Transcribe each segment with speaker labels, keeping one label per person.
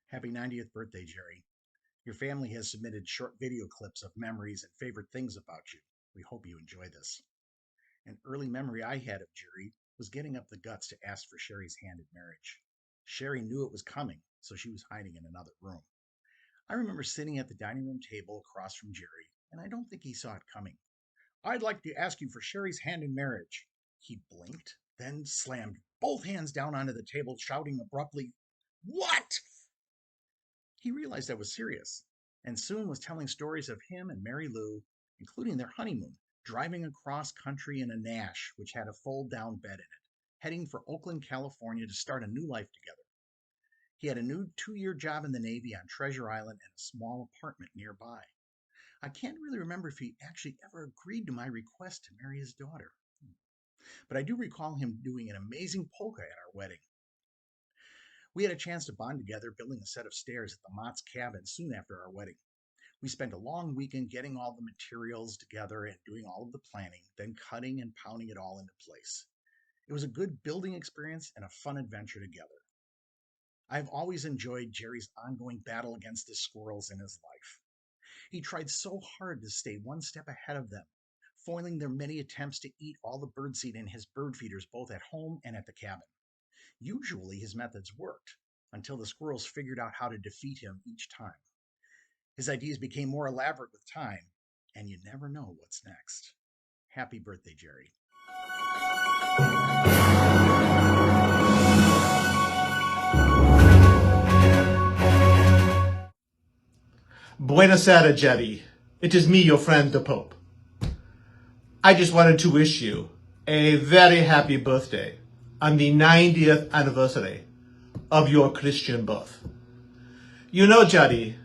Speaker 1: Happy 90th birthday, Jerry. Your family has submitted short video clips of memories and favorite things about you. We hope you enjoy this. An early memory I had of Jerry was getting up the guts to ask for Sherry's hand in marriage. Sherry knew it was coming, so she was hiding in another room. I remember sitting at the dining room table across from Jerry, and I don't think he saw it coming. I'd like to ask you for Sherry's hand in marriage. He blinked, then slammed both hands down onto the table, shouting abruptly, What? He realized I was serious, and soon was telling stories of him and Mary Lou, including their honeymoon, driving across country in a Nash, which had a fold down bed in it, heading for Oakland, California to start a new life together. He had a new 2-year job in the Navy on Treasure Island and a small apartment nearby. I can't really remember if he actually ever agreed to my request to marry his daughter, but I do recall him doing an amazing polka at our wedding. We had a chance to bond together building a set of stairs at the Mott's cabin soon after our wedding. We spent a long weekend getting all the materials together and doing all of the planning, then cutting and pounding it all into place. It was a good building experience and a fun adventure together. I've always enjoyed Jerry's ongoing battle against the squirrels in his life. He tried so hard to stay one step ahead of them, foiling their many attempts to eat all the birdseed in his bird feeders both at home and at the cabin. Usually his methods worked, until the squirrels figured out how to defeat him each time. His ideas became more elaborate with time, and you never know what's next. Happy birthday, Jerry.
Speaker 2: Buenos Aires, Jerry. It is me, your friend, the Pope. I just wanted to wish you a very happy birthday on the 90th anniversary of your Christian birth. You know, Jerry,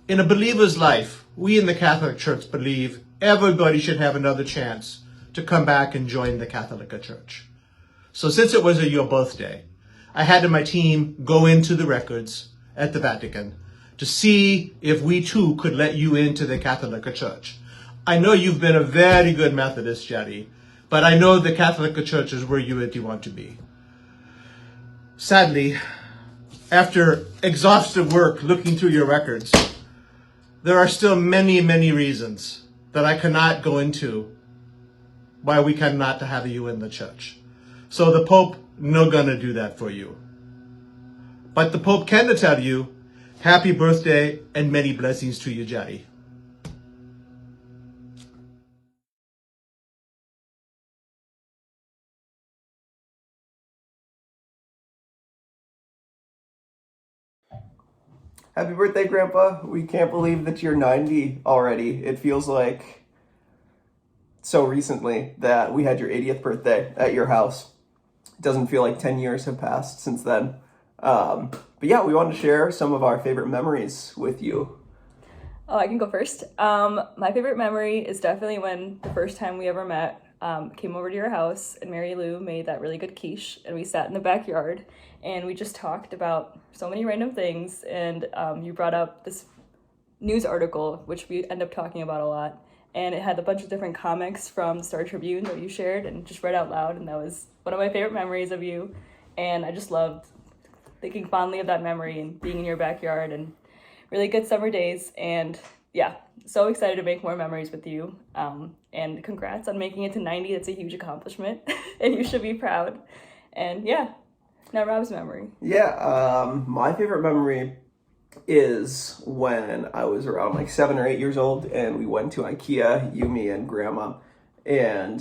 Speaker 2: in a believer's life, we in the Catholic Church believe everybody should have another chance to come back and join the Catholic Church. So since it was your birthday, I had my team go into the records at the Vatican to see if we too could let you into the Catholic Church. I know you've been a very good Methodist, Jerry, but I know the Catholic Church is where you really want to be. Sadly, after exhaustive work looking through your records, there are still many, many reasons that I cannot go into why we cannot have you in the church. So the Pope no gonna do that for you. But the Pope can tell you, happy birthday and many blessings to you, Jerry.
Speaker 3: Happy birthday, Grandpa. We can't believe that you're 90 already. It feels like so recently that we had your 80th birthday at your house. It doesn't feel like 10 years have passed since then. But yeah, we wanted to share some of our favorite memories with you.
Speaker 4: Oh, I can go first. My favorite memory is definitely when the first time we ever met, came over to your house and Mary Lou made that really good quiche and we sat in the backyard and we just talked about so many random things and you brought up this news article, which we end up talking about a lot. And it had a bunch of different comics from the Star Tribune that you shared and just read out loud. And that was one of my favorite memories of you. And I just loved thinking fondly of that memory and being in your backyard and really good summer days. And yeah, so excited to make more memories with you. And congrats on making it to 90. That's a huge accomplishment and you should be proud. And yeah, now Rob's memory.
Speaker 3: Yeah, my favorite memory is when I was around like 7 or 8 years old and we went to IKEA, you, me, and Grandma, and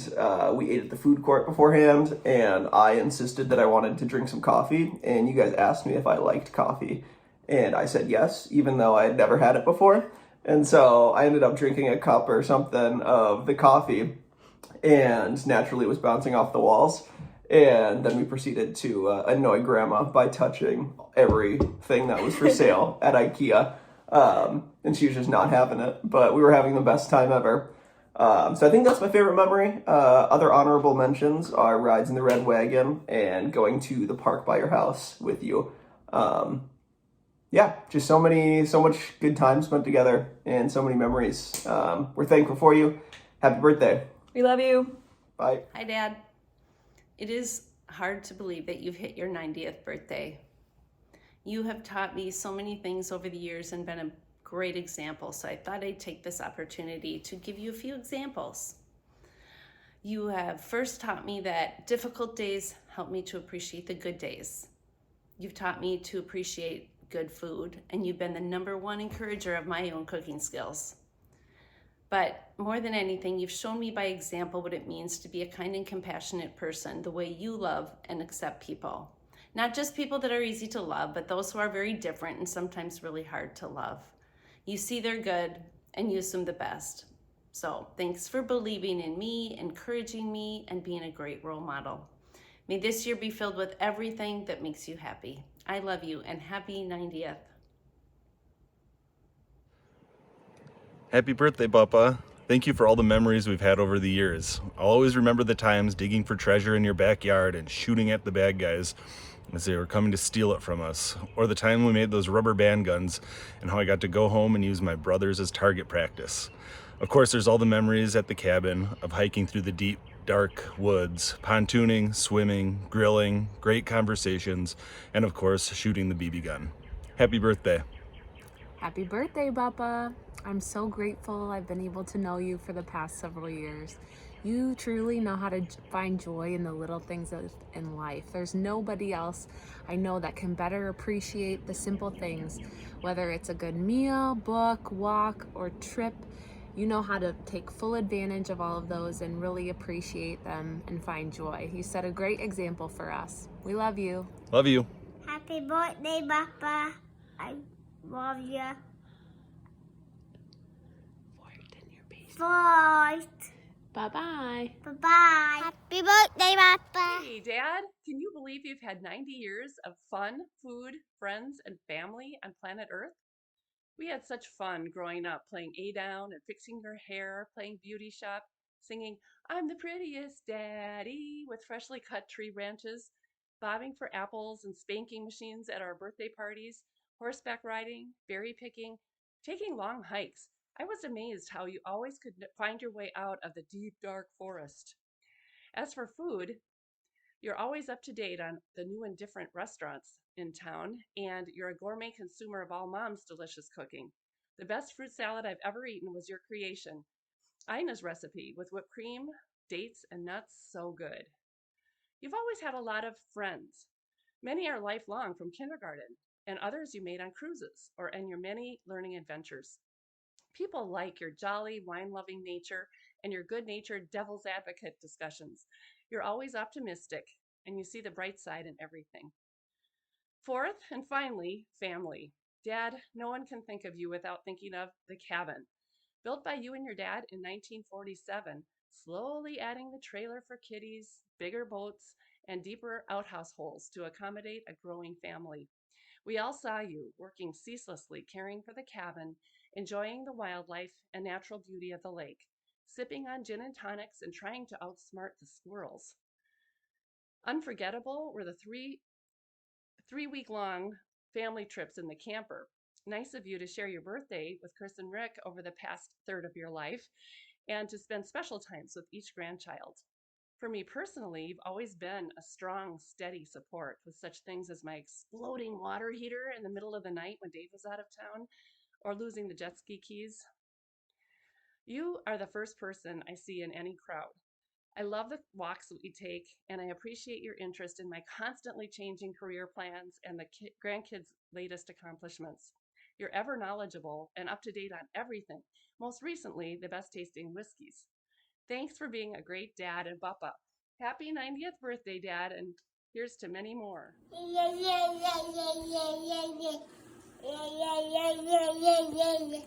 Speaker 3: we ate at the food court beforehand, and I insisted that I wanted to drink some coffee, and you guys asked me if I liked coffee, and I said yes, even though I had never had it before, and so I ended up drinking a cup or something of the coffee, and naturally it was bouncing off the walls. And then we proceeded to annoy Grandma by touching everything that was for sale at IKEA. And she was just not having it. But we were having the best time ever. So I think that's my favorite memory. Other honorable mentions are rides in the Red Wagon and going to the park by your house with you. Yeah, just so much good time spent together and so many memories. We're thankful for you. Happy birthday.
Speaker 4: We love you.
Speaker 3: Bye.
Speaker 5: Hi, Dad. It is hard to believe that you've hit your 90th birthday. You have taught me so many things over the years and been a great example, so I thought I'd take this opportunity to give you a few examples. You have first taught me that difficult days help me to appreciate the good days. You've taught me to appreciate good food, and you've been the #1 encourager of my own cooking skills. But more than anything, you've shown me by example what it means to be a kind and compassionate person, the way you love and accept people. Not just people that are easy to love, but those who are very different and sometimes really hard to love. You see their good and you assume the best. So thanks for believing in me, encouraging me, and being a great role model. May this year be filled with everything that makes you happy. I love you, and happy 90th.
Speaker 6: Happy birthday, Papa. Thank you for all the memories we've had over the years. I'll always remember the times digging for treasure in your backyard and shooting at the bad guys as they were coming to steal it from us, or the time we made those rubber band guns and how I got to go home and use my brothers as target practice. Of course, there's all the memories at the cabin of hiking through the deep, dark woods, pontooning, swimming, grilling, great conversations, and of course, shooting the BB gun. Happy birthday.
Speaker 7: Happy birthday, Papa. I'm so grateful I've been able to know you for the past several years. You truly know how to find joy in the little things in life. There's nobody else I know that can better appreciate the simple things, whether it's a good meal, book, walk, or trip. You know how to take full advantage of all of those and really appreciate them and find joy. You set a great example for us. We love you.
Speaker 6: Love you.
Speaker 8: Happy birthday, Papa. I love you. Fourth.
Speaker 7: Bye-bye.
Speaker 8: Bye-bye. Happy birthday, Papa.
Speaker 9: Hey, Dad, can you believe you've had 90 years of fun, food, friends, and family on planet Earth? We had such fun growing up, playing A-Down and fixing your hair, playing beauty shop, singing, "I'm the prettiest daddy," with freshly cut tree branches, bobbing for apples and spanking machines at our birthday parties, horseback riding, berry picking, taking long hikes. I was amazed how you always could find your way out of the deep, dark forest. As for food, you're always up to date on the new and different restaurants in town, and you're a gourmet consumer of all Mom's delicious cooking. The best fruit salad I've ever eaten was your creation, Ina's recipe with whipped cream, dates, and nuts. So good. You've always had a lot of friends. Many are lifelong from kindergarten, and others you made on cruises or in your many learning adventures. People like your jolly, wine-loving nature and your good-natured devil's advocate discussions. You're always optimistic, and you see the bright side in everything. Fourth, and finally, family. Dad, no one can think of you without thinking of the cabin. Built by you and your dad in 1947, slowly adding the trailer for kiddies, bigger boats, and deeper outhouse holes to accommodate a growing family. We all saw you working ceaselessly, caring for the cabin, enjoying the wildlife and natural beauty of the lake, sipping on gin and tonics and trying to outsmart the squirrels. Unforgettable were the three-week-long family trips in the camper. Nice of you to share your birthday with Chris and Rick over the past third of your life and to spend special times with each grandchild. For me personally, you've always been a strong, steady support with such things as my exploding water heater in the middle of the night when Dave was out of town, or losing the jet ski keys. You are the first person I see in any crowd. I love the walks that we take, and I appreciate your interest in my constantly changing career plans and the grandkids' latest accomplishments. You're ever knowledgeable and up to date on everything, most recently, the best tasting whiskeys. Thanks for being a great dad and papa. Happy 90th birthday, Dad, and here's to many more.
Speaker 8: Yeah, yeah, yeah, yeah, yeah, yeah, yeah. Yeah, yeah, yeah, yeah, yeah, yeah, yeah.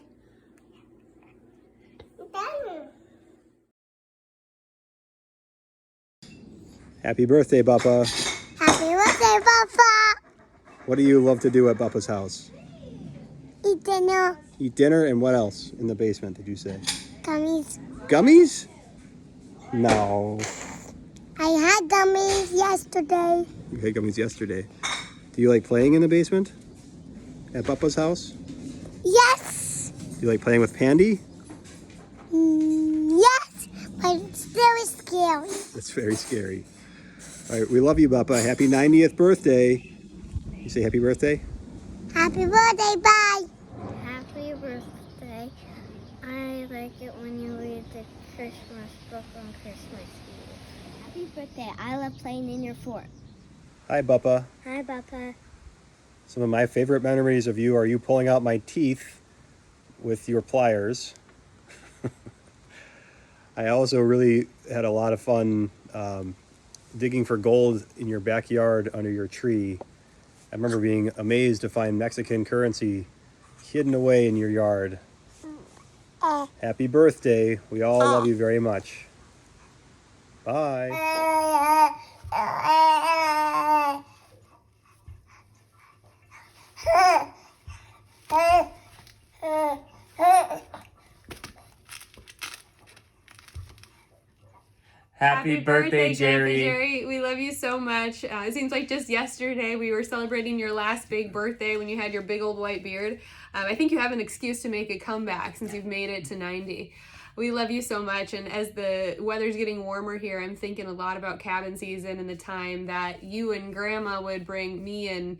Speaker 8: Done.
Speaker 10: Happy birthday, Papa.
Speaker 8: Happy birthday, Papa.
Speaker 10: What do you love to do at Papa's house?
Speaker 8: Eat dinner.
Speaker 10: Eat dinner, and what else in the basement did you say?
Speaker 8: Gummies.
Speaker 10: Gummies? No.
Speaker 8: I had gummies yesterday.
Speaker 10: You had gummies yesterday. Do you like playing in the basement at Papa's house?
Speaker 8: Yes.
Speaker 10: Do you like playing with Pandy?
Speaker 8: Yes, but it's very scary.
Speaker 10: That's very scary. All right, we love you, Papa. Happy 90th birthday. You say happy birthday?
Speaker 8: Happy birthday, bye. Happy birthday. I like it when you read the Christmas book on Christmas Eve. Happy birthday. I love playing in your fort.
Speaker 10: Hi, Bubba.
Speaker 8: Hi, Papa.
Speaker 10: Some of my favorite memories of you are you pulling out my teeth with your pliers. I also really had a lot of fun digging for gold in your backyard under your tree. I remember being amazed to find Mexican currency hidden away in your yard. Happy birthday. We all love you very much. Bye.
Speaker 11: Happy birthday, Jerry. We love you so much. It seems like just yesterday we were celebrating your last big birthday when you had your big old white beard. I think you have an excuse to make a comeback since you've made it to 90. We love you so much, and as the weather's getting warmer here, I'm thinking a lot about cabin season and the time that you and Grandma would bring me and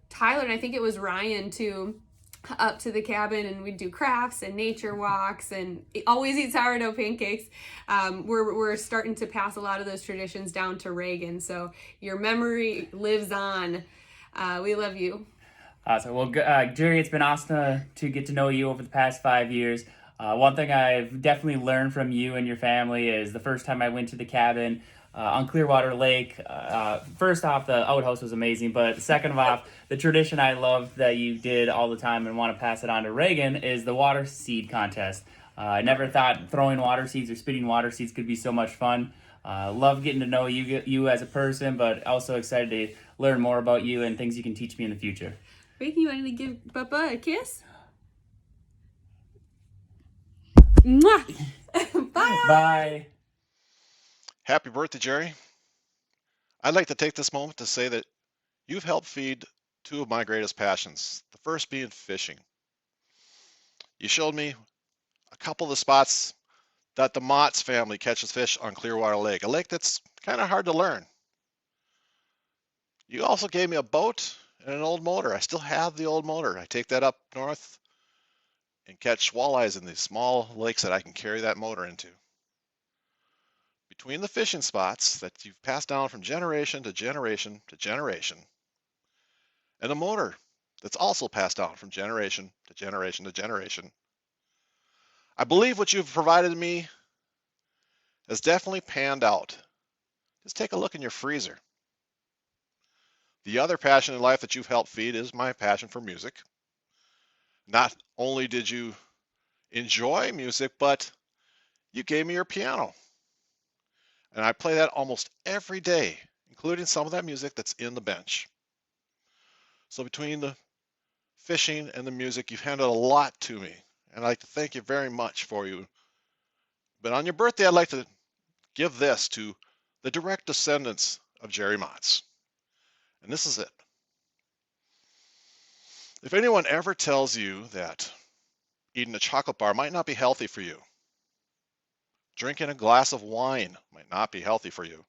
Speaker 11: Tyler, and I think it was Ryan too, up to the cabin, and we'd do crafts and nature walks and always eat sourdough pancakes. We're starting to pass a lot of those traditions down to Reagan, so your memory lives on. We love you.
Speaker 12: Awesome. Well, Jerry, it's been awesome to get to know you over the past 5 years. One thing I've definitely learned from you and your family is the first time I went to the cabin on Clearwater Lake. First off, the outhouse was amazing, but second off, the tradition I love that you did all the time and want to pass it on to Reagan is the water seed contest. I never thought throwing water seeds or spitting water seeds could be so much fun. Love getting to know you as a person, but also excited to learn more about you and things you can teach me in the future.
Speaker 11: Reagan, you wanted to give Bubba a kiss? Mwah! Bye!
Speaker 12: Bye!
Speaker 13: Happy birthday, Jerry. I'd like to take this moment to say that you've helped feed two of my greatest passions, the first being fishing. You showed me a couple of the spots that the Mott's family catches fish on Clearwater Lake, a lake that's kind of hard to learn. You also gave me a boat and an old motor. I still have the old motor. I take that up north and catch walleyes in these small lakes that I can carry that motor into. Between the fishing spots that you've passed down from generation to generation to generation, and a motor that's also passed down from generation to generation to generation, I believe what you've provided me has definitely panned out. Just take a look in your freezer. The other passion in life that you've helped feed is my passion for music. Not only did you enjoy music, but you gave me your piano. And I play that almost every day, including some of that music that's in the bench. So between the fishing and the music, you've handed a lot to me. And I'd like to thank you very much for you. But on your birthday, I'd like to give this to the direct descendants of Jerry Mott's. And this is it. If anyone ever tells you that eating a chocolate bar might not be healthy for you, drinking a glass of wine might not be healthy for you,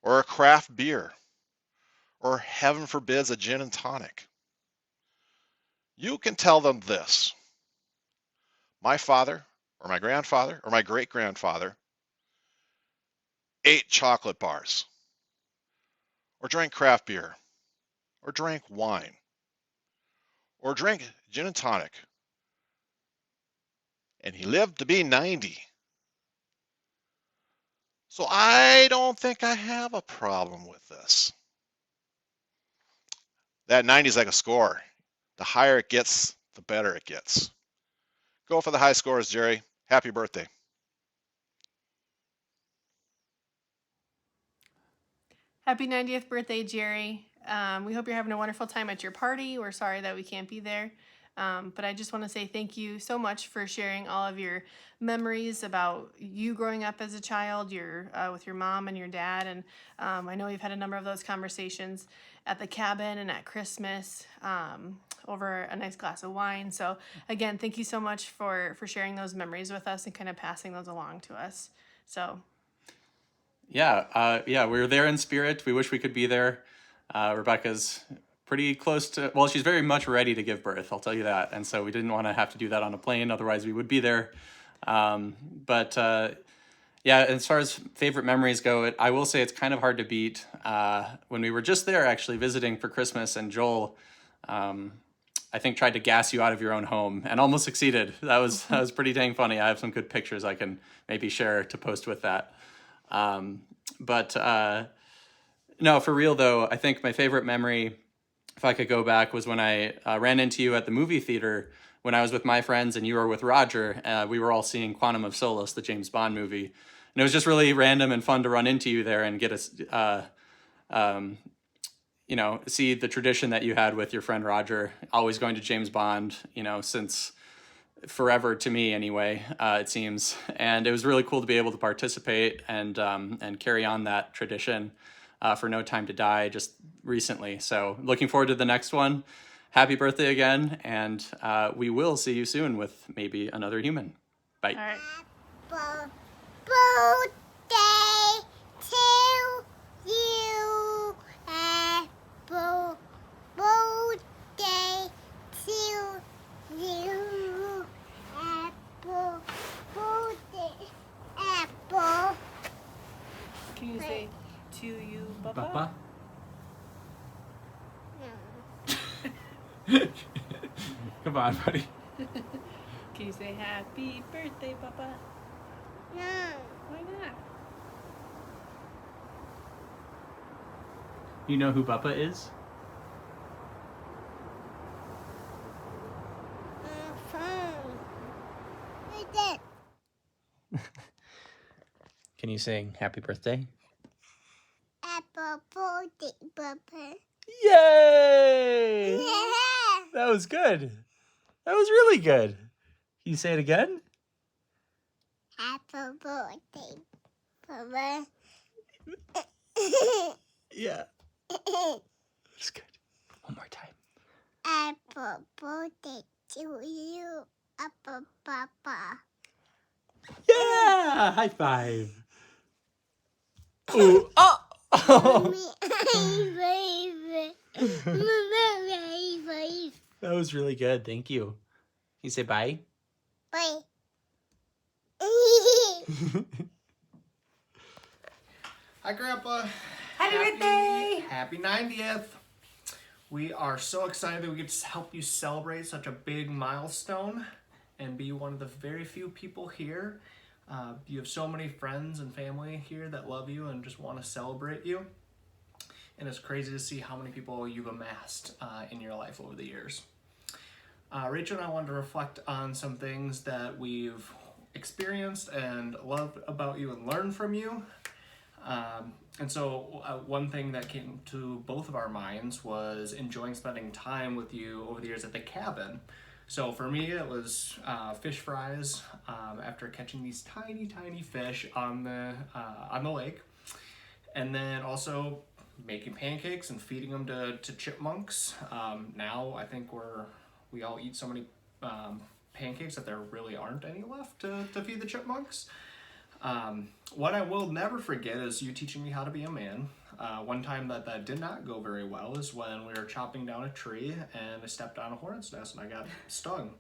Speaker 13: or a craft beer, or heaven forbids a gin and tonic, you can tell them this. My father, or my grandfather, or my great-grandfather ate chocolate bars, or drank craft beer, or drank wine, or drank gin and tonic, and he lived to be 90. So I don't think I have a problem with this. That 90 is like a score. The higher it gets, the better it gets. Go for the high scores, Jerry. Happy birthday.
Speaker 14: Happy 90th birthday, Jerry. We hope you're having a wonderful time at your party. We're sorry that we can't be there. But I just want to say thank you so much for sharing all of your memories about you growing up as a child, with your mom and your dad. And I know you've had a number of those conversations at the cabin and at Christmas over a nice glass of wine. So again, thank you so much for sharing those memories with us and kind of passing those along to us. So
Speaker 15: Yeah, we were there in spirit. We wish we could be there. Rebecca's pretty close to, well, she's very much ready to give birth, I'll tell you that. And so we didn't want to have to do that on a plane, otherwise we would be there. Yeah, as far as favorite memories go, I will say it's kind of hard to beat. When we were just there actually visiting for Christmas, and Joel, I think, tried to gas you out of your own home and almost succeeded. That was pretty dang funny. I have some good pictures I can maybe share to post with that. No, for real though, I think my favorite memory, if I could go back, was when I ran into you at the movie theater when I was with my friends and you were with Roger. We were all seeing Quantum of Solace, the James Bond movie. And it was just really random and fun to run into you there and get see the tradition that you had with your friend Roger, always going to James Bond, since forever to me anyway, it seems. And it was really cool to be able to participate and carry on that tradition for No Time to Die just recently. So looking forward to the next one. Happy birthday again, and we will see you soon with maybe another human. Bye.
Speaker 14: All right.
Speaker 8: Birthday to you. Apple birthday to you. Apple birthday. Apple.
Speaker 14: Can you say to you, Papa?
Speaker 12: Come on, buddy.
Speaker 14: Can you say happy birthday, Papa?
Speaker 8: No.
Speaker 14: Why not?
Speaker 12: You know who Bubba is?
Speaker 8: Phone. Who's that?
Speaker 12: Can you sing happy birthday?
Speaker 8: Apple birthday, Papa.
Speaker 12: Yay!
Speaker 8: Yeah.
Speaker 12: That was good. That was really good. Can you say it again?
Speaker 8: Apple birthday, Papa.
Speaker 12: Yeah. It's good. One more time.
Speaker 8: Apple birthday to you, Apple Papa.
Speaker 12: Yeah! High five. Ooh. Oh! That was really good. Thank you. Can you say bye?
Speaker 8: Bye.
Speaker 2: Hi, Grandpa.
Speaker 16: Happy birthday!
Speaker 2: Happy 90th. We are so excited that we get to help you celebrate such a big milestone and be one of the very few people here. You have so many friends and family here that love you and just want to celebrate you. And it's crazy to see how many people you've amassed in your life over the years. Rachel and I wanted to reflect on some things that we've experienced and loved about you and learned from you. And so one thing that came to both of our minds was enjoying spending time with you over the years at the cabin. So for me, it was fish fries after catching these tiny, tiny fish on the lake. And then also making pancakes and feeding them to chipmunks. Now I think we all eat so many pancakes that there really aren't any left to feed the chipmunks. What I will never forget is you teaching me how to be a man. One time that did not go very well is when we were chopping down a tree and I stepped on a hornet's nest and I got stung.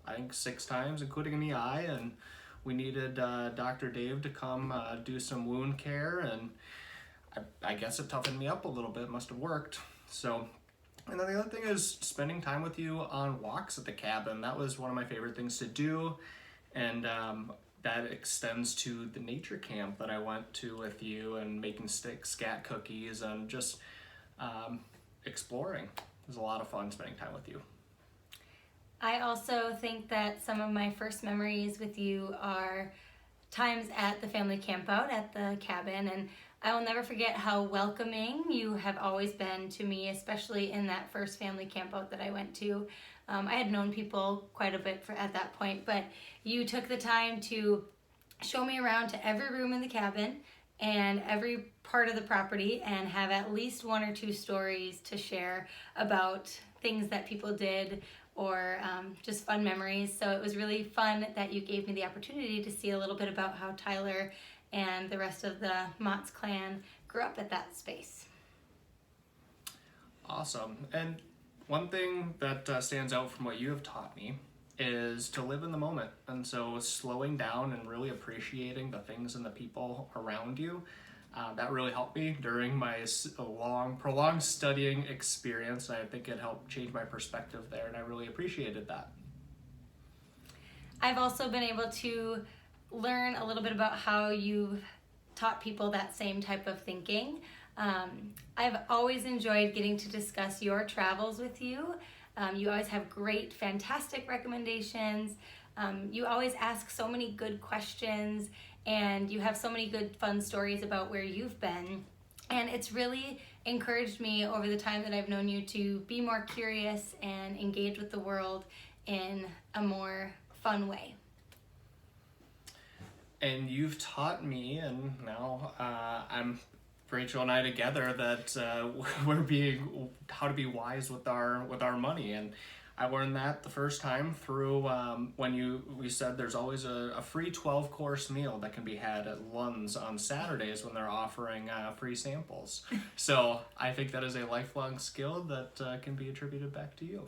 Speaker 2: I think 6 times, including in the eye, and we needed Dr. Dave to come do some wound care, and I guess it toughened me up a little bit. Must have worked. So, and then the other thing is spending time with you on walks at the cabin. That was one of my favorite things to do, and that extends to the nature camp that I went to with you and making scat cookies and just exploring. It was a lot of fun spending time with you.
Speaker 16: I also think that some of my first memories with you are times at the family campout at the cabin, and I will never forget how welcoming you have always been to me, especially in that first family campout that I went to. I had known people quite a bit at that point, but you took the time to show me around to every room in the cabin and every part of the property and have at least 1 or 2 stories to share about things that people did or just fun memories. So it was really fun that you gave me the opportunity to see a little bit about how Tyler and the rest of the Mott's clan grew up at that space.
Speaker 17: Awesome. And one thing that stands out from what you have taught me is to live in the moment. And so slowing down and really appreciating the things and the people around you, that really helped me during my prolonged studying experience. I think it helped change my perspective there, and I really appreciated that.
Speaker 16: I've also been able to learn a little bit about how you've taught people that same type of thinking. I've always enjoyed getting to discuss your travels with you. You always have great, fantastic recommendations. You always ask so many good questions, and you have so many good, fun stories about where you've been. And it's really encouraged me over the time that I've known you to be more curious and engage with the world in a more fun way.
Speaker 17: And you've taught me, and now Rachel and I together, that we're being how to be wise with our money. And I learned that the first time through when we said there's always a free 12-course meal that can be had at Lund's on Saturdays when they're offering free samples. So I think that is a lifelong skill that can be attributed back to you.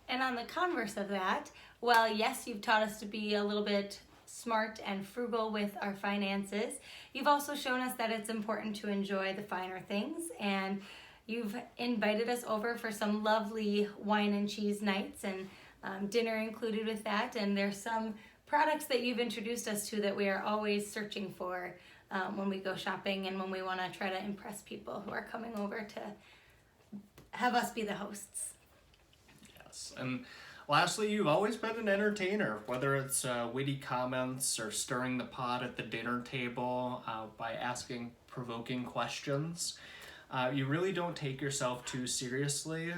Speaker 16: And on the converse of that, well, yes, you've taught us to be a little bit smart and frugal with our finances. You've also shown us that it's important to enjoy the finer things, and you've invited us over for some lovely wine and cheese nights, and dinner included with that. And there's some products that you've introduced us to that we are always searching for when we go shopping and when we want to try to impress people who are coming over to have us be the hosts.
Speaker 17: Yes, and lastly, you've always been an entertainer, whether it's witty comments or stirring the pot at the dinner table by asking provoking questions. You really don't take yourself too seriously,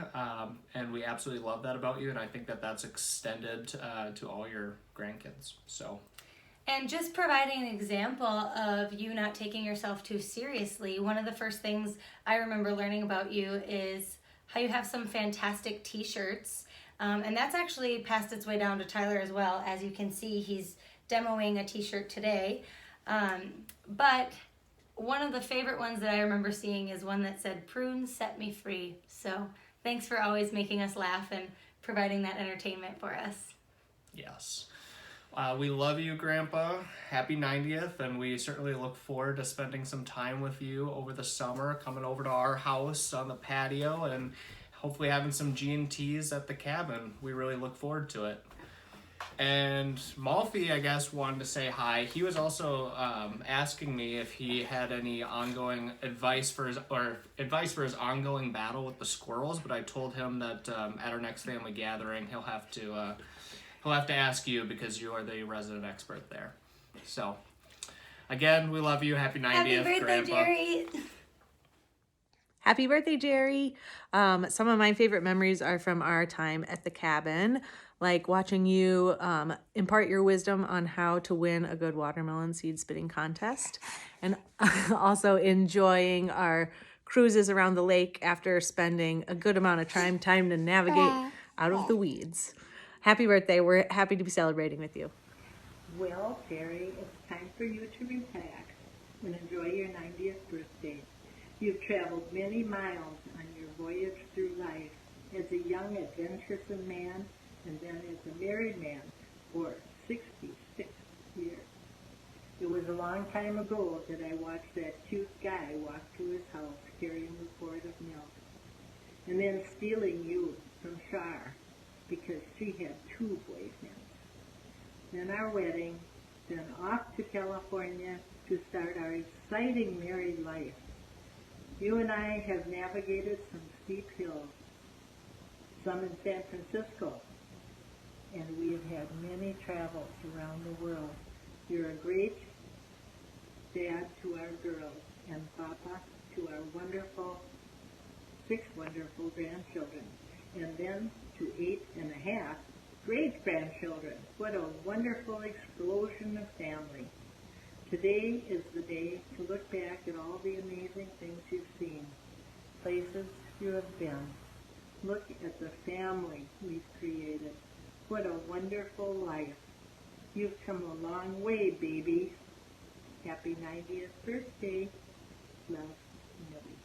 Speaker 17: and we absolutely love that about you, and I think that that's extended to all your grandkids. So.
Speaker 16: And just providing an example of you not taking yourself too seriously, one of the first things I remember learning about you is how you have some fantastic t-shirts. And that's actually passed its way down to Tyler as well. As you can see, he's demoing a t-shirt today. But one of the favorite ones that I remember seeing is one that said, "Prunes set me free." So thanks for always making us laugh and providing that entertainment for us.
Speaker 17: Yes. We love you, Grandpa. Happy 90th, and we certainly look forward to spending some time with you over the summer, coming over to our house on the patio, and hopefully having some G&Ts at the cabin. We really look forward to it. And Malfi, I guess, wanted to say hi. He was also asking me if he had any ongoing advice for his ongoing battle with the squirrels, but I told him that at our next family gathering, he'll have to ask you because you are the resident expert there. So, again, we love you. Happy 90th,
Speaker 16: Happy birthday,
Speaker 17: Grandpa.
Speaker 16: Jerry.
Speaker 18: Happy birthday, Jerry. Some of my favorite memories are from our time at the cabin, like watching you impart your wisdom on how to win a good watermelon seed spitting contest, and also enjoying our cruises around the lake after spending a good amount of time to navigate out of the weeds. Happy birthday. We're happy to be celebrating with you.
Speaker 19: Well, Jerry, it's time for you to relax and enjoy your 90th birthday. You've traveled many miles on your voyage through life as a young, adventuresome man and then as a married man for 66 years. It was a long time ago that I watched that cute guy walk to his house carrying the quart of milk, and then stealing you from Shar because she had 2 boyfriends. Then our wedding, then off to California to start our exciting married life. You and I have navigated some steep hills, some in San Francisco, and we have had many travels around the world. You're a great dad to our girls, and Papa to our 6 wonderful grandchildren, and then to 8.5 great-grandchildren. What a wonderful explosion of family. Today is the day to look back at all the amazing things you've seen, places you have been. Look at the family we've created. What a wonderful life. You've come a long way, baby. Happy 90th birthday. Love, Millie.